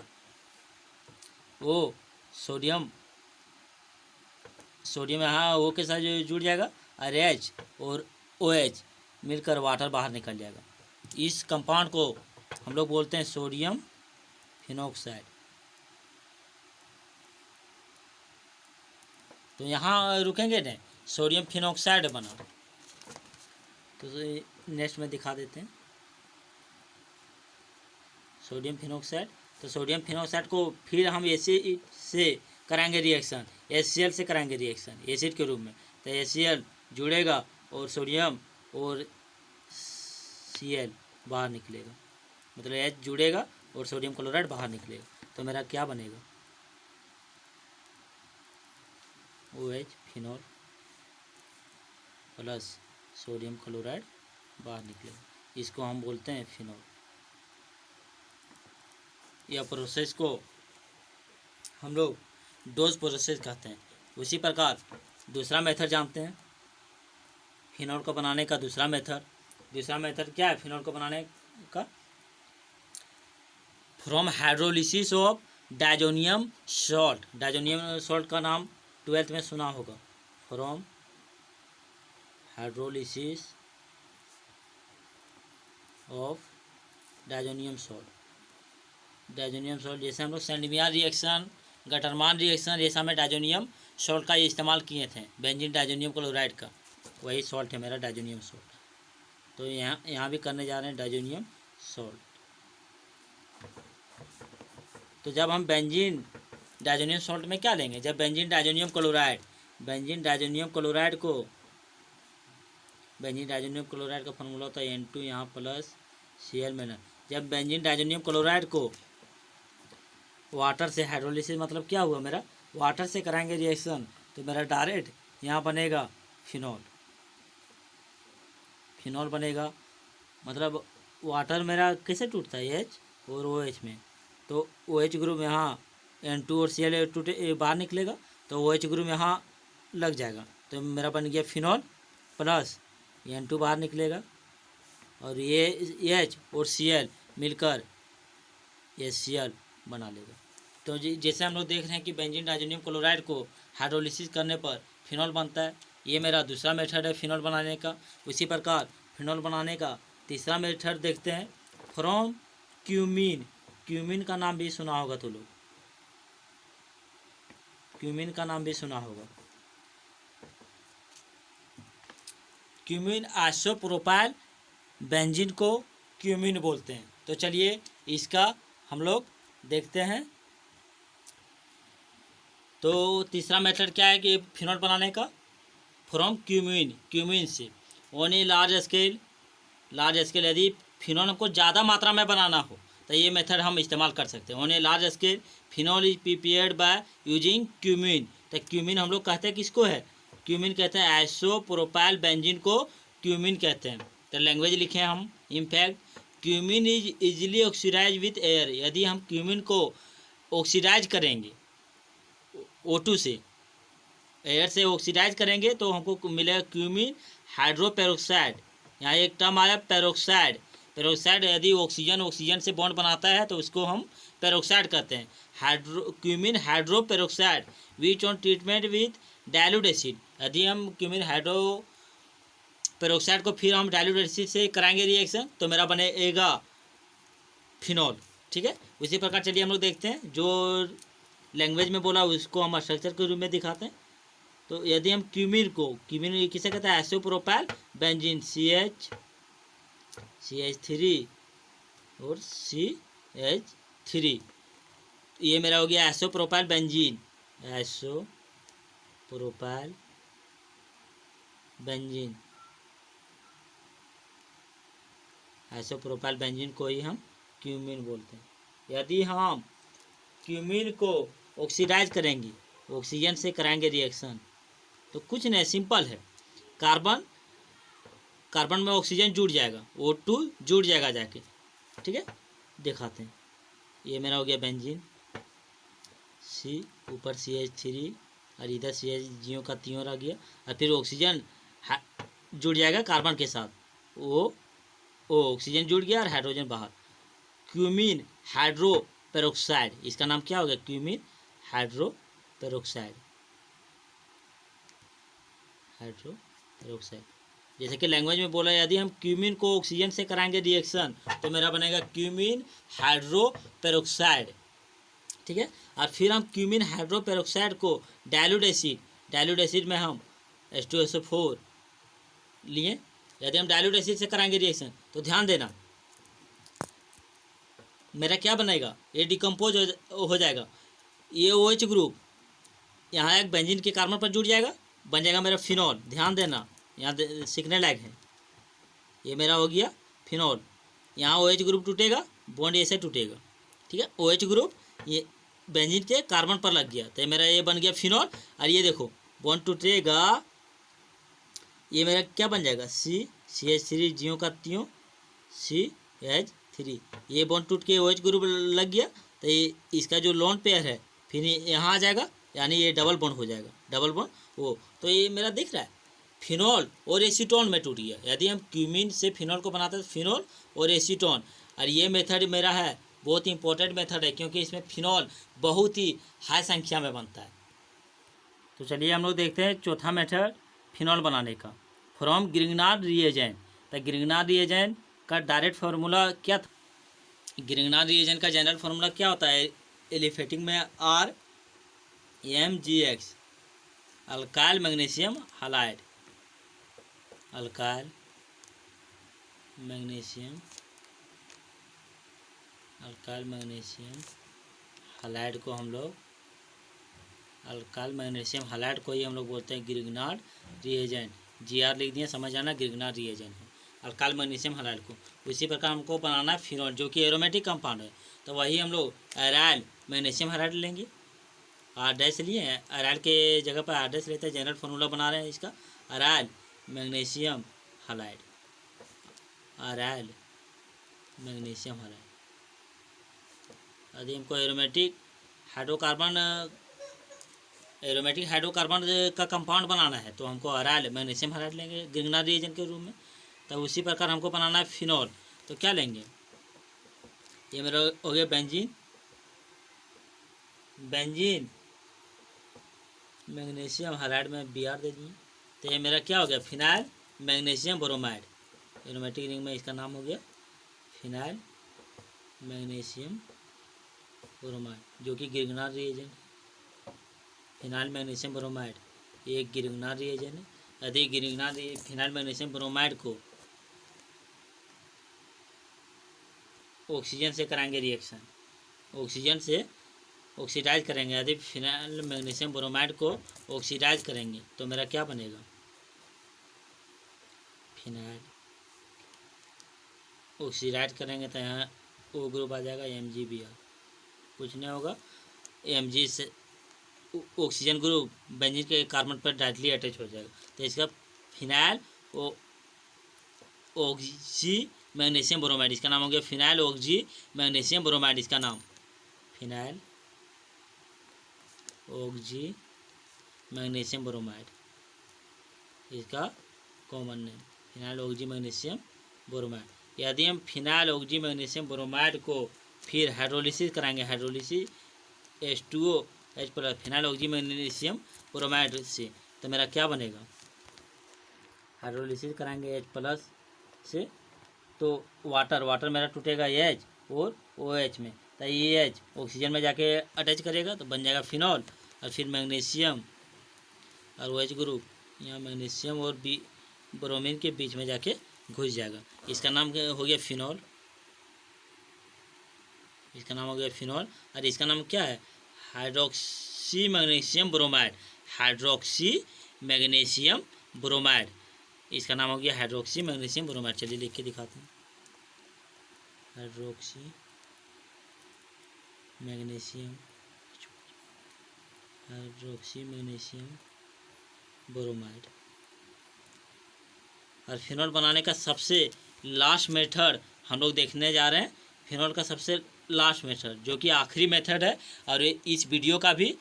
वो सोडियम यहाँ O के साथ जो जुड़ जाएगा और H और OH मिलकर वाटर बाहर निकल जाएगा। इस कंपाउंड को हम लोग बोलते हैं सोडियम फिनॉक्साइड। तो यहाँ रुकेंगे नहीं, सोडियम फिनॉक्साइड बना। तो नेक्स्ट में दिखा देते हैं सोडियम फिनॉक्साइड। तो सोडियम फिनॉक्साइड को फिर हम एसिड से कराएंगे रिएक्शन, HCl से कराएंगे रिएक्शन एसिड के रूप में। तो HCl जुड़ेगा और सोडियम और Cl बाहर निकलेगा, मतलब H जुड़ेगा और सोडियम क्लोराइड बाहर निकलेगा। तो मेरा क्या बनेगा, OH phenol plus sodium chloride बाहर निकलेगा, इसको हम बोलते हैं फिनॉल। यह प्रोसेस को हम लोग डोज प्रोसेस कहते हैं। उसी प्रकार दूसरा मेथड जानते हैं फिनॉल को बनाने का। दूसरा मेथड क्या है फिनॉल को बनाने का, from hydrolysis of diazonium salt. Diazonium salt का नाम 12th में सुना होगा। From hydrolysis of diazonium salt. जैसे हम लोग सेंडमियर रिएक्शन, गटरमान रिएक्शन जैसा में डायजोनियम सॉल्ट का इस्तेमाल किए थे, बेंजीन डायजोनियम क्लोराइड का, वही सॉल्ट है मेरा डायजोनियम सॉल्ट। तो यहाँ भी करने जा रहे हैं डायजोनियम सॉल्ट। तो जब हम बेंजीन डाइजोनियम सॉल्ट में क्या लेंगे, जब बेंजीन डाइजोनियम क्लोराइड का फॉर्मूला होता है N2 यहाँ प्लस Cl माइनस। जब बेंजीन डाइजोनियम क्लोराइड को वाटर से हाइड्रोलिसिस, मतलब क्या हुआ मेरा, वाटर से कराएंगे रिएक्शन, तो मेरा डायरेक्ट यहाँ बनेगा फिनॉल बनेगा। मतलब वाटर मेरा कैसे टूटता है H और OH में, तो OH ग्रुप यहाँ N2 और Cl टूटे बाहर निकलेगा, तो OH ग्रुप यहाँ लग जाएगा, तो मेरा बन गया फिनॉल प्लस N2 बाहर निकलेगा और ये H और Cl मिलकर HCl बना लेगा। तो जैसे हम लोग देख रहे हैं कि बेंजीन डाइजोनियम क्लोराइड को हाइड्रोलिसिस करने पर फिनॉल बनता है। ये मेरा दूसरा मेथड है फिनॉल बनाने का। उसी प्रकार फिनॉल बनाने का तीसरा मेथड देखते हैं, फ्रॉम क्यूमीन का नाम भी सुना होगा तो लोग, क्यूमीन का नाम भी सुना होगा। क्यूमीन आइसोप्रोपाइल बेंजीन को क्यूमीन बोलते हैं। तो चलिए इसका हम लोग देखते हैं। तो तीसरा मेथड क्या है कि फिनॉल बनाने का, फ्रॉम क्यूमीन से ऑन ए लार्ज स्केल यदि फिनॉल हमको ज़्यादा मात्रा में बनाना हो तो ये मेथड हम इस्तेमाल कर सकते हैं। On a large scale phenol is prepared by using cumene. तो क्यूमीन हम लोग कहते हैं किसको है, क्यूमीन कहते हैं आइसोप्रोपाइल बेंजीन को क्यूमीन कहते हैं। तो लैंग्वेज लिखे हैं हम, in fact cumene is easily oxidise with air. यदि हम क्यूमीन को ऑक्सीडाइज करेंगे O2 से, एयर से ऑक्सीडाइज करेंगे तो हमको मिलेगा क्यूमीन हाइड्रोपेरोक्साइड। यहाँ एक टर्म आया पेरोक्साइड। यदि ऑक्सीजन से बॉन्ड बनाता है तो उसको हम पेरोक्साइड कहते हैं, cumene hydroperoxide which on treatment with dilute acid. यदि हम क्यूमीन हाइड्रोपेरोक्साइड को फिर हम डाइल्यूट एसिड से कराएंगे रिएक्शन तो मेरा बनेगा फिनॉल। ठीक है, उसी प्रकार चलिए हम लोग देखते हैं, जो लैंग्वेज में बोला उसको हम स्ट्रक्चर के रूप में दिखाते हैं। तो यदि हम क्यूमीन किसे कहते हैं, आइसोप्रोपाइल बेंजीन CH3 और CH3, ये मेरा हो गया आइसोप्रोपाइल बेंजीन। आइसोप्रोपाइल बेंजीन को ही हम क्यूमीन बोलते हैं। यदि हम क्यूमीन को ऑक्सीडाइज करेंगे, ऑक्सीजन से कराएंगे रिएक्शन, तो कुछ नहीं, सिंपल है, कार्बन में ऑक्सीजन जुड़ जाएगा, O2 जुड़ जाएगा जाके। ठीक है, दिखाते हैं। ये मेरा हो गया बेंजीन, C ऊपर CH3 और इधर CH जियो का त्यों रह गया, और फिर ऑक्सीजन जुड़ जाएगा कार्बन के साथ, O ऑक्सीजन जुड़ गया और हाइड्रोजन बाहर। क्यूमीन हाइड्रोपेरोक्साइड, इसका नाम क्या हो गया, क्यूमीन हाइड्रोपेरोक्साइड। जैसे कि लैंग्वेज में बोला, यदि हम क्यूमीन को ऑक्सीजन से कराएंगे रिएक्शन तो मेरा बनेगा क्यूमीन हाइड्रोपेरोक्साइड। ठीक है, और फिर हम क्यूमीन हाइड्रोपेरोक्साइड को डाइल्यूट एसिड में हम H2SO4 लिए। यदि हम डाइल्यूट एसिड से कराएंगे रिएक्शन तो ध्यान देना मेरा क्या बनेगा, ये डिकम्पोज हो जाएगा। ये OH ग्रुप यहाँ एक बेंजीन के कार्बन पर जुड़ जाएगा, बन जाएगा मेरा फिनॉल। ध्यान देना, यहाँ सीखने लायक है। ये मेरा हो गया फिनॉल। यहाँ OH ग्रुप टूटेगा, बॉन्ड ऐसे टूटेगा। ठीक है, OH ग्रुप ये बेंजीन के कार्बन पर लग गया तो मेरा ये बन गया फिनॉल। और ये देखो बॉन्ड टूटेगा, ये मेरा क्या बन जाएगा, CH3 जियो का त्यों CH3। ये बॉन्ड टूट के OH ग्रुप लग गया तो ये इसका जो लोन पेयर है फिर यहाँ आ जाएगा, यानी ये डबल बॉन्ड हो जाएगा, डबल बॉन्ड वो। तो ये मेरा दिख रहा है फिनॉल और एसीटोन में टूट गया। यदि हम क्यूमीन से फिनॉल को बनाते हैं तो फिनॉल और एसीटोन। और ये मेथड मेरा है बहुत इंपॉर्टेंट मेथड है, क्योंकि इसमें फिनॉल बहुत ही हाई संख्या में बनता है। तो चलिए हम लोग देखते हैं चौथा मेथड फिनॉल बनाने का, फ्रॉम ग्रिग्नार्ड रिएजेंट। तो ग्रिग्नार्ड रिएजेंट का डायरेक्ट फार्मूला क्या था, ग्रिग्नार्ड रिएजेंट का जनरल फार्मूला क्या होता है, एलिफेटिक में RMgX, alkyl magnesium halide, alkyl magnesium halide को हम लोग अल्काइल मैग्नीशियम हलाइड को ही हम लोग बोलते हैं गिरगनार रिएजेंट। GR लिख दिए, समझ आना, गिरगनार रिएजेंट है अल्काइल मैग्नीशियम हलाइड को। उसी प्रकार हमको बनाना है फिनोल जो कि एरोमेटिक कंपाउंड है, तो वही हम लोग एराइल मैग्नीशियम हलाइड लेंगे। R- लिए, एराइल के जगह पर R- लेते हैं, जनरल फार्मूला बना रहे हैं इसका, aryl magnesium halide, aryl magnesium halide. यदि हमको एरोमेटिक हाइड्रोकार्बन का कंपाउंड बनाना है तो हमको एराइल मैग्नीशियम हलाइड लेंगे गिरगनार रिएजेंट के रूप में। तो उसी प्रकार हमको बनाना है फिनोल, तो क्या लेंगे, ये मेरा हो गया बेंजीन मैग्नीशियम हलाइड में Br दे दिए, तो ये मेरा क्या हो गया, phenyl magnesium bromide. Aromatic ring में इसका नाम हो गया फिनाइल मैग्नीशियम ब्रोमाइड, जो कि गिरगनार रिएजेंट है। फिनाइल मैग्नीशियम ब्रोमाइड ये एक गिरगनार रिएजेंट है। यदि फिनाइल मैग्नीशियम ब्रोमाइड को ऑक्सीजन से कराएंगे रिएक्शन, ऑक्सीजन से ऑक्सीडाइज करेंगे, यदि फिनाइल मैग्नीशियम ब्रोमाइड को ऑक्सीडाइज करेंगे तो मेरा क्या बनेगा, फिनाइल ऑक्सीडाइज करेंगे तो यहाँ O ग्रुप आ जाएगा, MgBr, कुछ नहीं होगा, Mg से ऑक्सीजन ग्रुप बेंजीन के कार्बन पर डायरेक्टली अटैच हो जाएगा, तो इसका फिनाइल ऑक्सी मैग्नीशियम ब्रोमाइड, इसका नाम हो गया फिनाइल ऑक्सी मैग्नीशियम ब्रोमाइड, इसका नाम फिनाइल ऑक्सी मैग्नीशियम ब्रोमाइड, इसका common name phenyl oxy magnesium bromide. यदि हम फिनाइल ऑक्सी मैग्नीशियम ब्रोमाइड को फिर हाइड्रोलिसिस कराएंगे, hydrolysis H2O phenyl oxy magnesium bromide से, तो मेरा क्या बनेगा, हाइड्रोलिसिस कराएंगे H+ से तो वाटर मेरा टूटेगा H और OH में, तो ये H ऑक्सीजन में जाके अटैच करेगा तो बन जाएगा फिनॉल, और फिर मैग्नीशियम और OH ग्रुप यहाँ मैग्नीशियम और ब्रोमीन के बीच में जाके घुस जाएगा, इसका नाम हो गया फिनॉल, इसका नाम हो गया फिनॉल। और इसका नाम क्या है, hydroxy magnesium bromide, hydroxy magnesium bromide, इसका नाम हो गया हाइड्रोक्सी मैग्नीशियम ब्रोमाइड। चलिए लिख के दिखाते हैं, हाइड्रोक्सी मैग्नीशियम ब्रोमाइड। और फिनॉल बनाने का सबसे लास्ट मेथड हम लोग देखने जा रहे हैं, फिनॉल का सबसे लास्ट मेथड जो कि आखिरी मेथड है और इस वीडियो का भी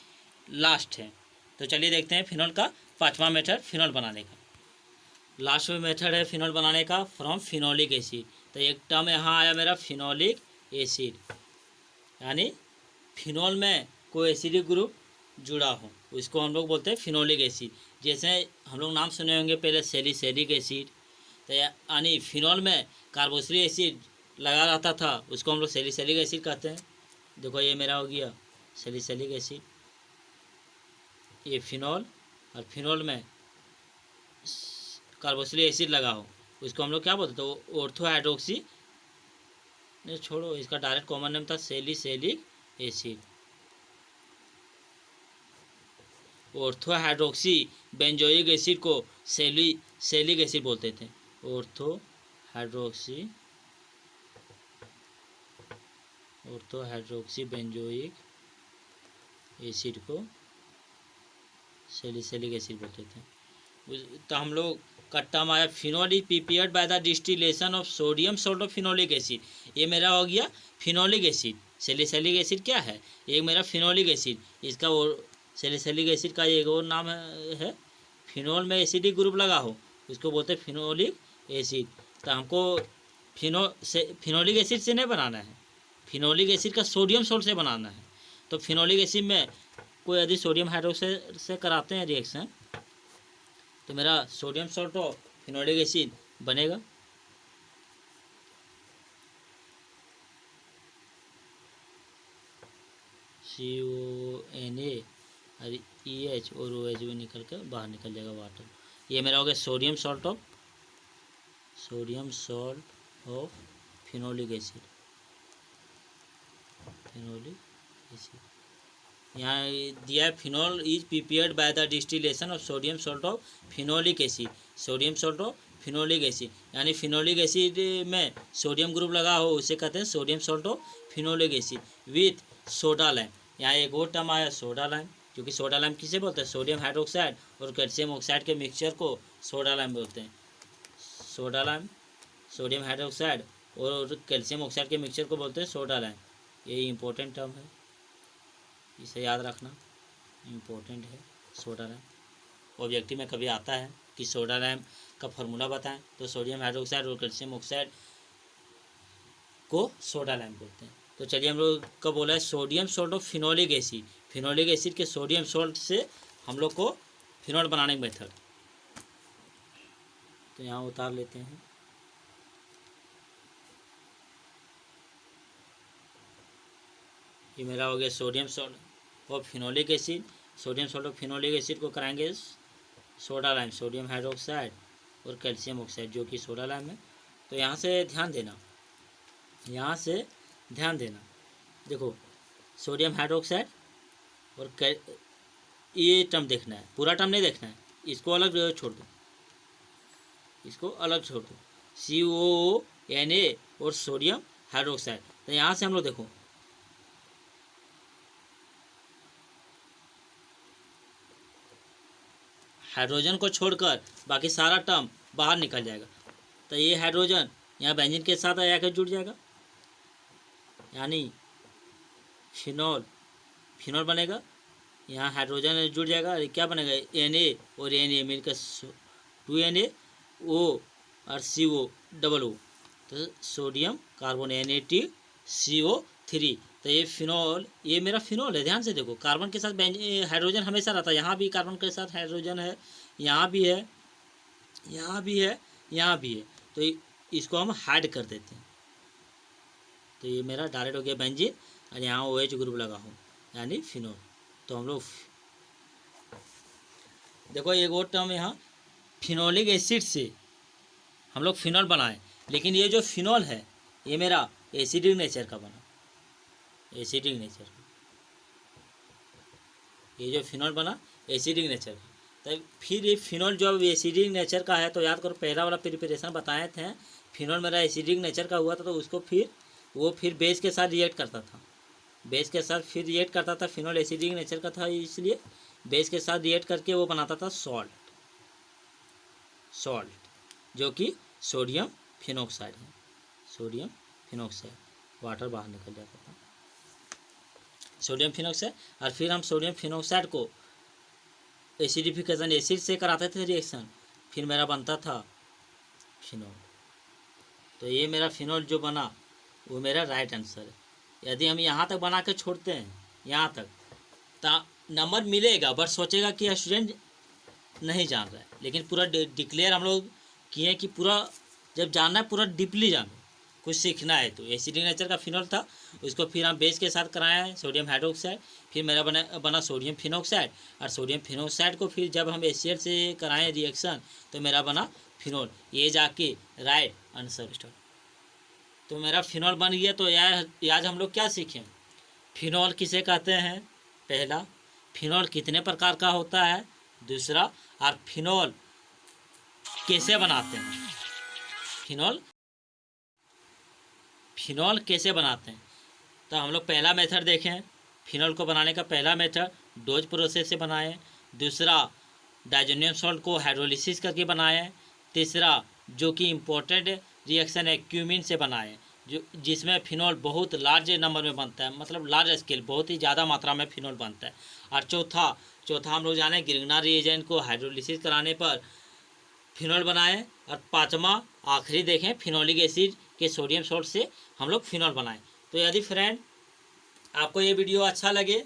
लास्ट है। तो चलिए देखते हैं फिनॉल का 5वां मेथड फिनॉल बनाने का। लास्ट में मेथड है फिनॉल बनाने का फ्रॉम फिनोलिक एसिड। तो एक टर्म यहाँ आया मेरा फिनोलिक एसिड, यानी फिनॉल में कोई एसिडिक ग्रुप जुड़ा हो उसको हम लोग बोलते हैं फिनोलिक एसिड। जैसे हम लोग नाम सुने होंगे पहले सैलिसिलिक एसिड, तो यानी फिनॉल में कार्बोक्सिलिक एसिड लगा रहता था उसको हम लोग सैलिसिलिक एसिड कहते हैं। देखो ये मेरा हो गया सैलिसिलिक एसिड, ये फिनॉल, और फिनॉल में कार्बोक्सिलिक एसिड लगा हो उसको हम लोग क्या बोलते, तो ऑर्थो हाइड्रोक्सी, नहीं छोड़ो इसका डायरेक्ट कॉमन नेम था salicylic acid. Ortho hydroxy benzoic acid को सैलिक एसिड बोलते थे, ऑर्थो हाइड्रोक्सी बेंजोइक एसिड को सैलिसिलिक एसिड बोलते थे। तो हम लोग का टर्म आया phenol is prepared by the distillation of sodium salt of phenolic acid. ये मेरा हो गया फिनोलिक एसिड। सैलिसिलिक एसिड क्या है, एक मेरा फिनोलिक एसिड, इसका और सैलिसिलिक एसिड का एक और नाम है फिनॉल में एसिडिक ग्रुप लगा हो उसको बोलते हैं फिनोलिक एसिड। तो हमको फिनोलिक एसिड से नहीं बनाना है, फिनोलिक एसिड का सोडियम सॉल्ट से बनाना है। तो फिनोलिक एसिड में कोई यदि सोडियम हाइड्रोक्साइड से कराते हैं रिएक्शन तो मेरा सोडियम सॉल्ट और फिनोलिक एसिड बनेगा। CONA और EH और OH भी निकल कर बाहर निकल जाएगा वाटर। ये मेरा हो गया sodium salt of phenolic acid, यहाँ दिया है phenol is prepared by the distillation of sodium salt of phenolic acid, sodium salt of phenolic acid, यानी फिनोलिक एसिड में सोडियम ग्रुप लगा हो उसे कहते हैं sodium salt of phenolic acid with soda lime. यहाँ एक और टर्म आया सोडा लाइम, क्योंकि सोडा लाइम किसे बोलते हैं, सोडियम हाइड्रोक्साइड और कैल्शियम ऑक्साइड के मिक्सचर को सोडा लाइम बोलते हैं। सोडा लाइम, सोडियम हाइड्रोक्साइड और कैल्शियम ऑक्साइड के मिक्सचर को बोलते हैं सोडा लाइम। ये इंपॉर्टेंट टर्म है, इसे याद रखना, इम्पोर्टेंट है सोडा लाइम। ऑब्जेक्टिव में कभी आता है कि सोडा लाइम का फॉर्मूला बताएं तो सोडियम हाइड्रोक्साइड और कैल्शियम ऑक्साइड को सोडा लाइम बोलते हैं। तो चलिए हम लोग का बोला है sodium salt of phenolic acid, phenolic acid के सोडियम सॉल्ट से हम लोग को फिनोल बनाने का मेथड। तो यहाँ उतार लेते हैं। ये मेरा हो गया sodium salt of phenolic acid. Sodium salt of phenolic acid को कराएंगे सोडा लाइम, सोडियम हाइड्रोक्साइड और कैल्शियम ऑक्साइड जो कि सोडा लाइम है। तो यहाँ से ध्यान देना, यहाँ से ध्यान देना, देखो सोडियम हाइड्रोक्साइड और ये टर्म देखना है, पूरा टर्म नहीं देखना है, इसको अलग छोड़ दो, इसको अलग छोड़ दो, COONA और सोडियम हाइड्रोक्साइड। तो यहाँ से हम लोग देखो हाइड्रोजन को छोड़कर बाकी सारा टर्म बाहर निकल जाएगा। तो ये हाइड्रोजन यहाँ बेंजीन के साथ आकर जुड़ जाएगा, यानी फिनॉल, फिनॉल बनेगा। यहाँ हाइड्रोजन जुड़ जाएगा, क्या बनेगा, Na और Na मिलकर 2Na O और CO डबल O, तो सोडियम कार्बन NaTCO3। तो ये फिनॉल, ये मेरा फिनॉल है। ध्यान से देखो, कार्बन के साथ हाइड्रोजन हमेशा रहता है, यहाँ भी कार्बन के साथ हाइड्रोजन है, यहाँ भी है, यहाँ भी है, यहाँ भी है। तो इसको हम हाइड कर देते हैं। तो ये मेरा डायरेक्ट हो गया बेंजीन और यहाँ OH ग्रुप लगा हूँ, यानी फिनॉल। तो हम लोग देखो एक और टर्म यहाँ, फिनोलिक एसिड से हम लोग फिनॉल बनाए, लेकिन ये जो फिनॉल है ये मेरा एसिडिक नेचर का बना, एसिडिक नेचर का, ये जो फिनॉल बना एसिडिक नेचर का। तो फिर ये फिनॉल जो एसिडिक नेचर का है, तो याद करो पहला वाला प्रिपरेशन बताए थे, फिनॉल मेरा एसिडिक नेचर का हुआ था, तो उसको फिर बेस के साथ रिएक्ट करता था, बेस के साथ फिर रिएक्ट करता था। फिनॉल एसिडिक नेचर का था, इसलिए बेस के साथ रिएक्ट करके वो बनाता था सॉल्ट, जो कि सोडियम फिनॉक्साइड है, सोडियम फिनॉक्साइड, वाटर बाहर निकल जाता था, सोडियम फिनॉक्साइड। और फिर हम सोडियम फिनॉक्साइड को एसिडिफिकेशन, एसिड से कराते थे रिएक्शन, फिर मेरा बनता था फिनॉल। तो ये मेरा फिनॉल जो बना वो मेरा राइट आंसर है। यदि हम यहाँ तक बना के छोड़ते हैं, यहाँ तक, तो नंबर मिलेगा, बट सोचेगा कि स्टूडेंट नहीं जान रहा है। लेकिन पूरा डिक्लेयर हम लोग किए कि पूरा जब जानना है पूरा डीपली जानो, कुछ सीखना है। तो एसिडिक नेचर का फिनॉल था, उसको फिर हम बेस के साथ कराए हैं सोडियम हाइड्रोक्साइड, फिर मेरा बना सोडियम फिनॉक्साइड, और सोडियम फिनॉक्साइड को फिर जब हम HCl से कराएं रिएक्शन तो मेरा बना फिनॉल। ये जाके राइट आंसर स्टार्ट। तो मेरा फिनॉल बन गया। तो आज हम लोग क्या सीखें, फिनॉल किसे कहते हैं, पहला फिनॉल कितने प्रकार का होता है, दूसरा और फिनॉल कैसे बनाते हैं, फिनॉल कैसे बनाते हैं। तो हम लोग पहला मेथड देखें, फिनॉल को बनाने का पहला मेथड डोज प्रोसेस से बनाएं, दूसरा डाइजोनियम सॉल्ट को हाइड्रोलिसिस करके बनाएं, तीसरा जो कि इम्पोर्टेंट रिएक्शन है क्यूमिन से बनाएं, जो जिसमें फिनॉल बहुत लार्ज नंबर में बनता है, मतलब लार्ज स्केल, बहुत ही ज़्यादा मात्रा में फिनॉल बनता है। और चौथा हम लोग जाने ग्रिग्ना रिएजेंट को हाइड्रोलिसिस कराने पर फिनॉल बनाएं, और पाँचवा आखिरी देखें फिनोलिक एसिड के सोडियम सॉल्ट से हम लोग फिनॉल बनाएं। तो यदि फ्रेंड आपको ये वीडियो अच्छा लगे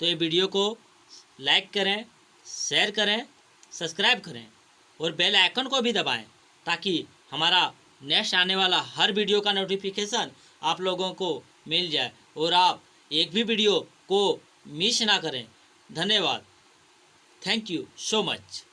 तो ये वीडियो को लाइक करें, शेयर करें, सब्सक्राइब करें और बेल आइकन को भी दबाएं, ताकि हमारा नेक्स्ट आने वाला हर वीडियो का नोटिफिकेशन आप लोगों को मिल जाए और आप एक भी वीडियो को मिस ना करें। धन्यवाद, थैंक यू सो मच।